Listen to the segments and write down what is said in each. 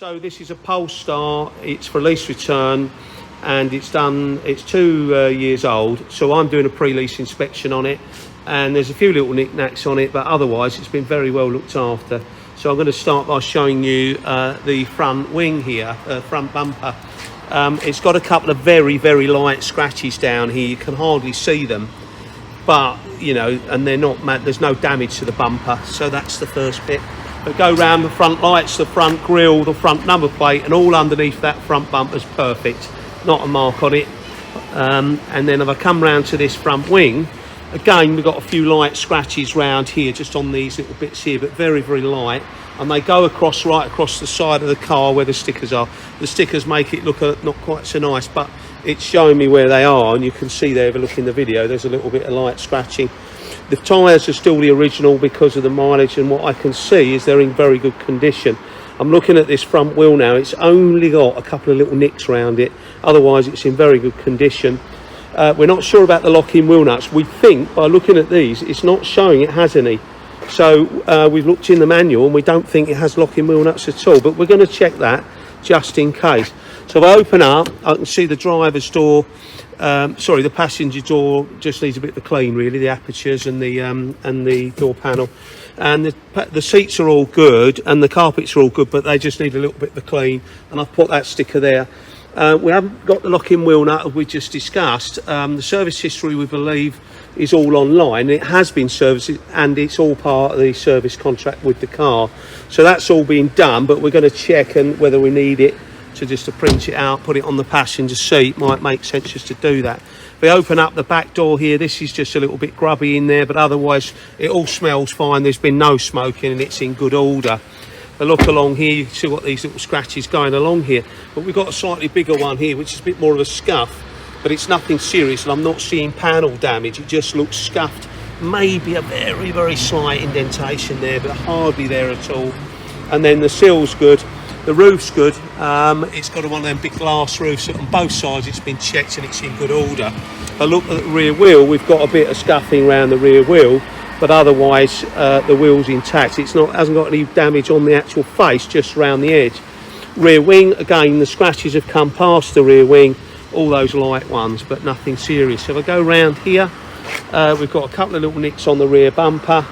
So this is a Polestar, it's for lease return, and it's 2 years old, so I'm doing a pre-lease inspection on it, and there's a few little knickknacks on it, but otherwise it's been very well looked after. So I'm going to start by showing you the front wing here, front bumper. It's got a couple of very light scratches down here. You can hardly see them, but you know, and they're not mad. There's no damage to the bumper, so that's the first bit. But go round the front lights, the front grille, the front number plate, and all underneath that front bumper's perfect, not a mark on it. And then if I come round to this front wing, again we've got a few light scratches round here, just on these little bits here, but very light, and they go across right across the side of the car where the stickers are. The stickers make it look not quite so nice, but it's showing me where they are, and you can see there if you look in the video, there's a little bit of light scratching. The tyres are still the original because of the mileage, and what I can see is they're in very good condition. I'm looking at this front wheel now, it's only got a couple of little nicks around it, otherwise it's in very good condition. We're not sure about the locking wheel nuts. We think by looking at these it's not showing it has any, so we've looked in the manual and we don't think it has locking wheel nuts at all, but we're going to check that just in case. So if I open up, I can see the driver's door, the passenger door just needs a bit of a clean really, the apertures and the door panel, and the seats are all good and the carpets are all good, but they just need a little bit of a clean, and I've put that sticker there. We haven't got the locking wheel nut as we just discussed. The service history we believe is all online. It has been serviced and it's all part of the service contract with the car, so that's all been done, but we're going to check and whether we need it to print it out, put it on the passenger seat. Might make sense just to do that. If we open up the back door here, this is just a little bit grubby in there, but otherwise it all smells fine. There's been no smoking and it's in good order. But look along here, you can see what these little scratches going along here, but we've got a slightly bigger one here which is a bit more of a scuff, but it's nothing serious, and I'm not seeing panel damage. It just looks scuffed, maybe a very slight indentation there, but hardly there at all. And then the sill's good. The roof's good. It's got one of them big glass roofs on both sides. It's been checked and it's in good order. I look at the rear wheel, we've got a bit of scuffing around the rear wheel, but otherwise the wheel's intact. Hasn't got any damage on the actual face, just around the edge. Rear wing, again, the scratches have come past the rear wing, all those light ones, but nothing serious. So if I go round here, we've got a couple of little nicks on the rear bumper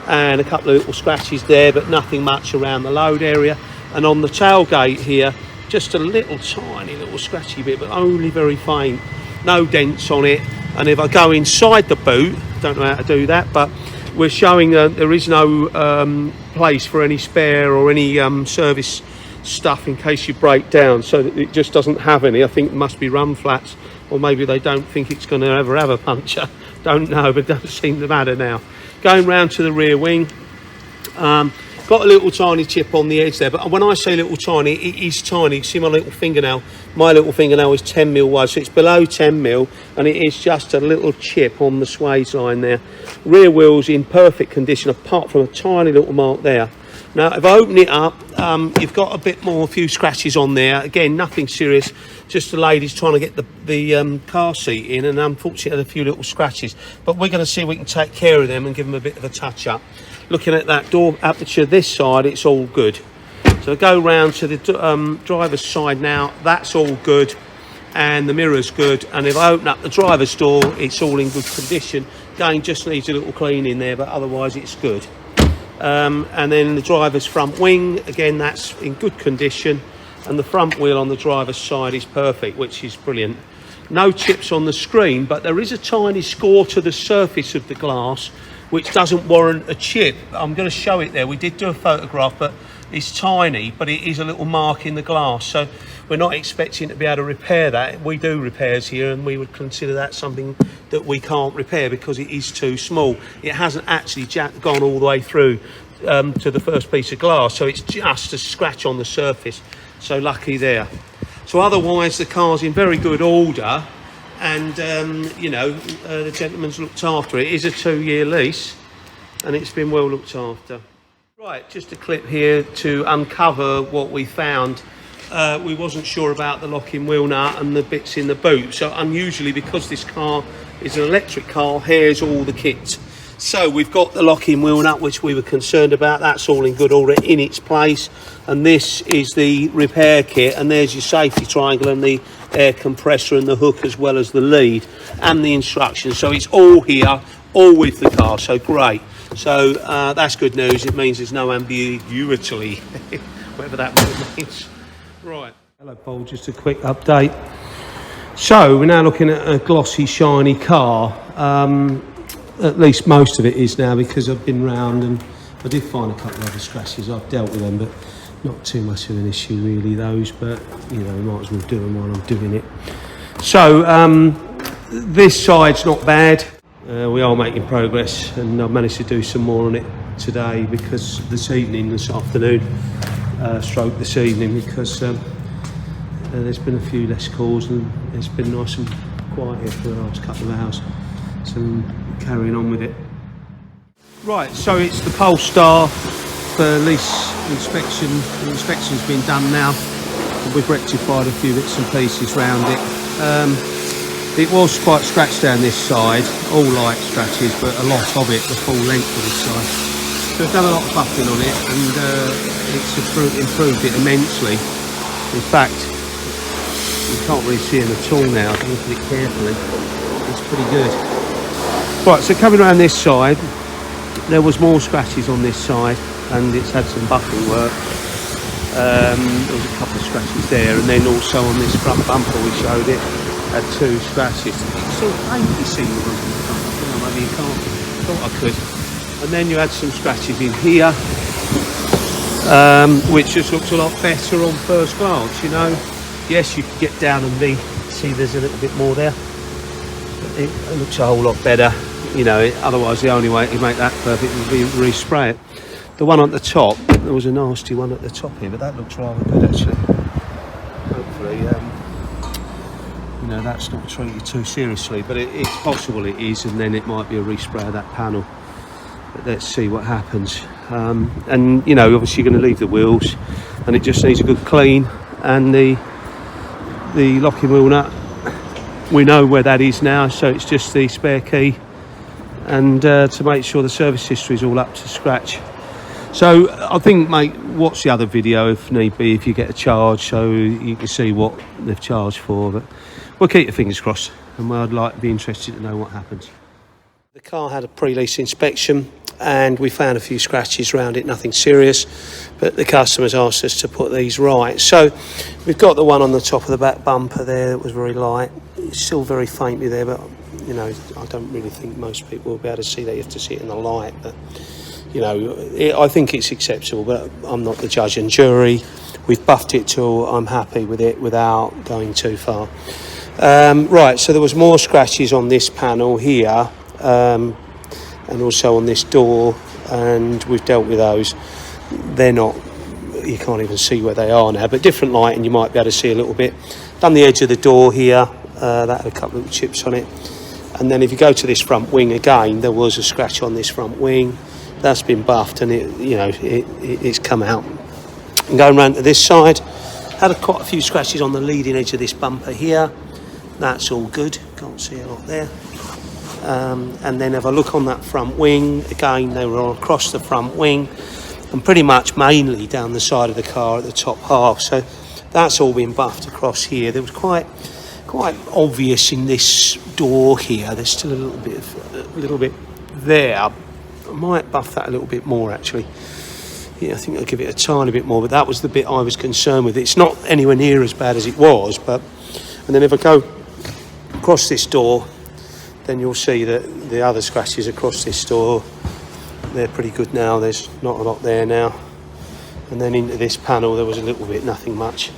and a couple of little scratches there, but nothing much around the load area. And on the tailgate here, just a little tiny little scratchy bit, but only very faint, no dents on it. And if I go inside the boot, don't know how to do that, but we're showing there is no place for any spare or any service stuff in case you break down, so that it just doesn't have any. I think it must be run flats, or maybe they don't think it's going to ever have a puncture, don't know, but it doesn't seem to matter now. Going round to the rear wing, got a little tiny chip on the edge there, but when I say little tiny, it is tiny. You see my little fingernail? My little fingernail is 10mm wide, so it's below 10mm, and it is just a little chip on the swage line there. Rear wheel's in perfect condition, apart from a tiny little mark there. Now, if I open it up, you've got a few scratches on there. Again, nothing serious, just the ladies trying to get the car seat in, and unfortunately had a few little scratches. But we're going to see if we can take care of them and give them a bit of a touch-up. Looking at that door aperture this side, it's all good. So I go round to the driver's side now, that's all good, and the mirror's good. And if I open up the driver's door, it's all in good condition. Again, just needs a little clean in there, but otherwise it's good. And then the driver's front wing, again, that's in good condition, and the front wheel on the driver's side is perfect, which is brilliant. No chips on the screen, but there is a tiny score to the surface of the glass which doesn't warrant a chip. I'm going to show it there. We did do a photograph, but it's tiny, but it is a little mark in the glass, so we're not expecting to be able to repair that. We do repairs here, and we would consider that something that we can't repair because it is too small. It hasn't actually gone all the way through to the first piece of glass, so it's just a scratch on the surface, so lucky there. So otherwise the car's in very good order, and the gentleman's looked after it. It is a 2-year lease and it's been well looked after. Right, just a clip here to uncover what we found. We wasn't sure about the locking wheel nut and the bits in the boot, so unusually, because this car is an electric car, here's all the kit. So we've got the locking wheel nut, which we were concerned about. That's all in good order, in its place. And this is the repair kit, and there's your safety triangle and the air compressor and the hook, as well as the lead and the instructions. So it's all here, all with the car, so great. So that's good news. It means there's no ambiguity, whatever that word means. Right. Hello Paul, just a quick update. So we're now looking at a glossy, shiny car. At least most of it is now, because I've been round and I did find a couple of other scratches. I've dealt with them, but not too much of an issue really, those. But you know, might as well do them while I'm doing it. So this side's not bad. We are making progress, and I've managed to do some more on it today, because this afternoon, stroke this evening, because there's been a few less calls and it's been nice and quiet here for the last couple of hours. So I'm carrying on with it. Right, so it's the Polestar for lease inspection. The inspection's been done now. We've rectified a few bits and pieces around it. It was quite scratched down this side, all light scratches, but a lot of it, the full length of this side. So I've done a lot of buffing on it, and it's improved it immensely. In fact, you can't really see them at all now. If you look at it carefully, it's pretty good. Right, so coming around this side, there was more scratches on this side, and it's had some buffing work. There was a couple of scratches there, and then also on this front bumper we showed it, had 2 scratches. Still faintly seen the front bumper, maybe you can't, thought I could. And then you had some scratches in here, which just looks a lot better on first glance, you know. Yes, you can get down and see there's a little bit more there. It looks a whole lot better, you know. Otherwise, the only way to make that perfect would be respray it. The one at the top, there was a nasty one at the top here, but that looks rather good actually. Hopefully, you know, that's not treated too seriously, but it's possible it is, and then it might be a respray of that panel. But let's see what happens. And you know, obviously you're going to leave the wheels, and it just needs a good clean. And the locking wheel nut, we know where that is now, so it's just the spare key, and to make sure the service history is all up to scratch. So I think, mate, watch the other video if need be, if you get a charge, so you can see what they've charged for. But we'll keep your fingers crossed, and I'd be interested to know what happens. The car had a pre-lease inspection, and we found a few scratches around it, nothing serious, but the customers asked us to put these right. So we've got the one on the top of the back bumper there that was very light. It's still very faintly there, but you know, I don't really think most people will be able to see that. You have to see it in the light, but you know, I think it's acceptable, but I'm not the judge and jury. We've buffed it till I'm happy with it without going too far. Right, so there was more scratches on this panel here, and also on this door, and we've dealt with those. They're not, you can't even see where they are now, but different light and you might be able to see a little bit. Done the edge of the door here, that had a couple of chips on it. And then if you go to this front wing again, there was a scratch on this front wing. That's been buffed, and it's come out. And going around to this side, had quite a few scratches on the leading edge of this bumper here. That's all good, can't see a lot there. And then if I look on that front wing, again, they were all across the front wing and pretty much mainly down the side of the car at the top half. So that's all been buffed across here. There was quite obvious in this door here. There's still a little bit there. I might buff that a little bit more actually. Yeah, I think I'll give it a tiny bit more, but that was the bit I was concerned with. It's not anywhere near as bad as it was, but, and then if I go across this door, then you'll see that the other scratches across this door, they're pretty good now. There's not a lot there now. And then into this panel, there was a little bit, nothing much.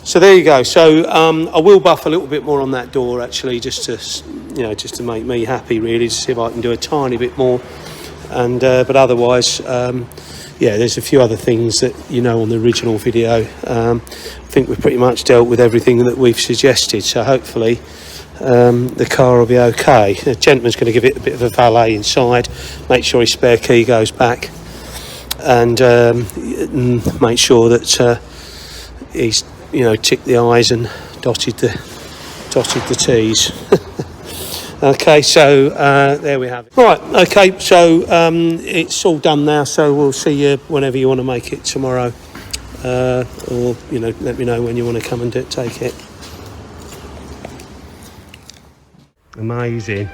So there you go. So I will buff a little bit more on that door actually, just to make me happy really, to see if I can do a tiny bit more. And but otherwise, yeah, there's a few other things that you know on the original video. I think we've pretty much dealt with everything that we've suggested. So hopefully the car will be okay. The gentleman's going to give it a bit of a valet inside, make sure his spare key goes back, and make sure that he's ticked the I's and dotted the T's. Okay, so there we have it. Right, okay, so it's all done now, so we'll see you whenever you want to make it tomorrow. Or, you know, let me know when you want to come and take it. Amazing.